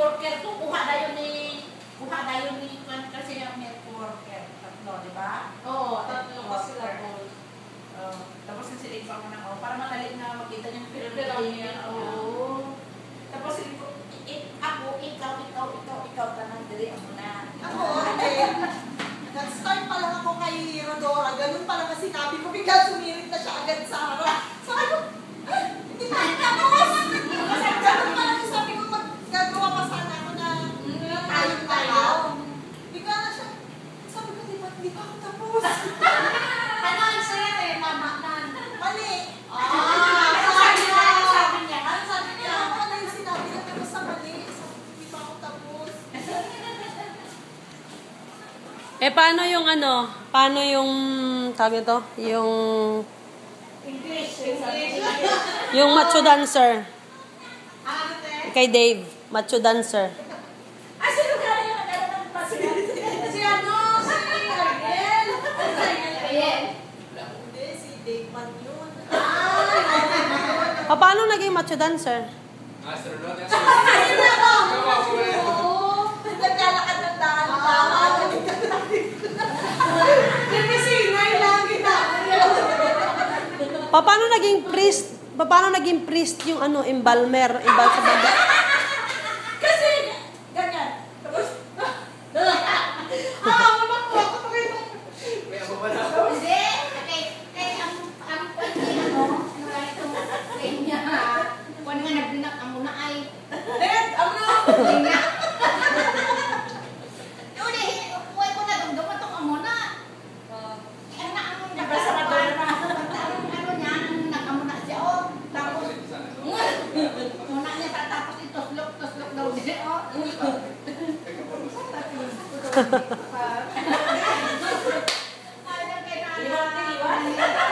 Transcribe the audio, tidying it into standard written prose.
worker ko, kuha na yun ni kasi yung milk worker. Tatlo, di ba? Oo, tatlo pa sila po. Tapos yung silig pa mo na, para madali na makita yung pyramid niya. Oo. Tapos ako, ikaw ka nang dili ako na. Ako, nag-start pa lang ako kay Rodora. Ganun pa lang kasi sinabi ko, bigla sumirit na siya agad sa harap. Sabi ko, hindi pa rin tapos. Ganun pa lang sabi ko, maggagawa pa sana ako na tayo. Bigla na siya, sabi ko, di pa ako tapos. Ano ang sa'yo eh, mama na. Mali. Sabi niya. Ako na yung sinabi na tapos sa mali. Di pa ako tapos. Paano yung ano? Paano yung, tawag ito? English. Yung macho dancer. Ano te? Kay Dave, macho dancer. Sino ka rin yung nagkaroon ng pasigat? Si ano? Si Ariel. Ayan. Hindi, si Dave Man yun. Paano naging macho dancer? Astronaut. Naglalakad ng dahan-dahan. Nagkasinay lang kita. Paano naging priest? Paano naging priest yung ano, embalmer sa banda? Kasi, ganyan. Tapos, Mamakwa ko pa kayo. May ako ba na? hindi. Kaya ang ano lang itong claim niya. Kung nga nagbinak ang muna ay. Claim niya. Uli, upuay ko na dumdum itong amuna. Ang naamon niya. Ano niya, nakamuna siya. Tapos, muna niya tapos ituslok daw niya. Ayaw kay Nana.